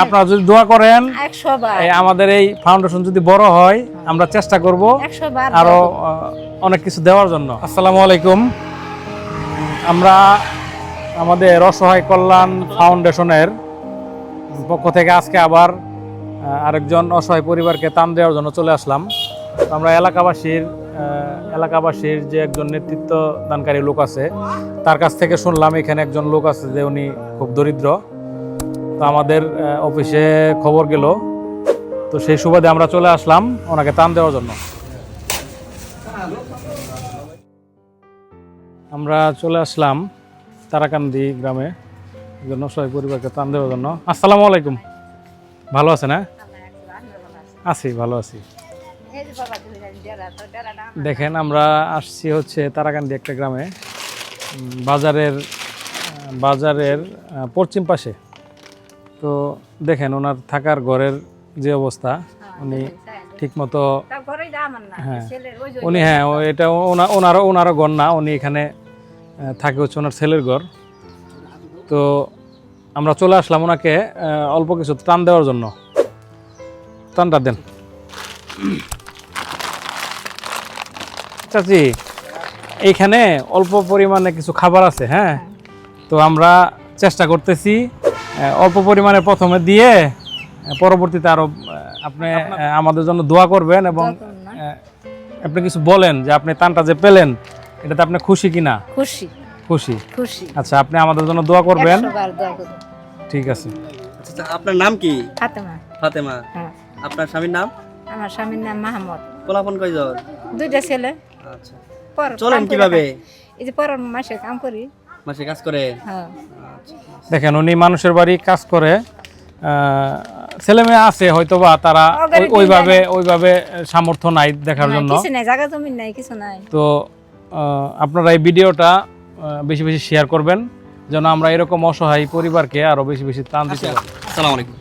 আপনারা যদি দোয়া করেন 100 বার আমাদের এই ফাউন্ডেশন যদি বড় হয় আমরা চেষ্টা করব 100 বার আরো অনেক কিছু দেওয়ার জন্য। আসসালামু আলাইকুম। আমরা আমাদের অসহায় কল্যাণ ফাউন্ডেশনের পক্ষ থেকে আজকে আবার আরেকজন অসহায় পরিবারকে ত্রাণ দেওয়ার জন্য চলে আসলাম। আমরা এলাকাবাসীর যে একজন নেতৃত্ব দানকারী লোক আছে তার কাছ থেকে শুনলাম এখানে একজন লোক আছে যে উনি খুব দরিদ্র। তো আমাদের অফিসে খবর গেল, তো সেই সুবাদে আমরা চলে আসলাম ওনাকে ত্রাণ দেওয়ার জন্য। আমরা চলে আসলাম তারাকান্দি গ্রামে একজন অসহায় পরিবারকে ত্রাণ দেওয়ার জন্য। আসসালামু আলাইকুম, ভালো আছেন? হ্যাঁ আছি, ভালো আছি। দেখেন আমরা আসছি হচ্ছে তারাকান্দি একটা গ্রামে, বাজারের পশ্চিম পাশে। তো দেখেন ওনার থাকার ঘরের যে অবস্থা, উনি ঠিকমতো হ্যাঁ উনি এটা ওনারও ঘর না, উনি এখানে থাকে হচ্ছে ওনার ছেলের ঘর। তো আমরা চলে আসলাম ওনাকে অল্প কিছু ত্রাণ দেওয়ার জন্য। ত্রাণটা দেন চাচি, এইখানে অল্প পরিমাণে কিছু খাবার আছে। হ্যাঁ, তো আমরা চেষ্টা করতেছি অল্প পরিমাণে প্রথমে দিয়ে পরবর্তীতে আরো আপনি আমাদের জন্য দোয়া করবেন এবং আপনি কিছু বলেন যে আপনি ত্রাণটা যে পেলেন এটাতে আপনি খুশি কিনা। খুশি। আচ্ছা, আপনি আমাদের জন্য দোয়া করবেন। 100 বার দোয়া করব। ঠিক আছে। আচ্ছা, আপনার নাম কি? ফাতেমা। হ্যাঁ। আপনার স্বামীর নাম? আমার স্বামীর নাম মাহমুদ। পোলাপন কয়জন? 2টা ছেলে। আচ্ছা, পর চলেন কিভাবে? এই যে পর মাসে কাম করি। মাসে কাজ করে? হ্যাঁ। আচ্ছা, দেখেন উনি মানুষের বাড়ি কাজ করে, ছেলে মেয়ে আছে হয়তোবা তারা ওইভাবে সামর্থ্য নাই দেখার জন্য। কিছু নাই, জায়গা জমি নাই, কিছু নাই। তো আপনারা এই ভিডিওটা বেশি বেশি শেয়ার করবেন যেন আমরা এরকম অসহায় পরিবারকে আরো বেশি বেশি ত্রাণ দিতে পারি। আসসালামু আলাইকুম।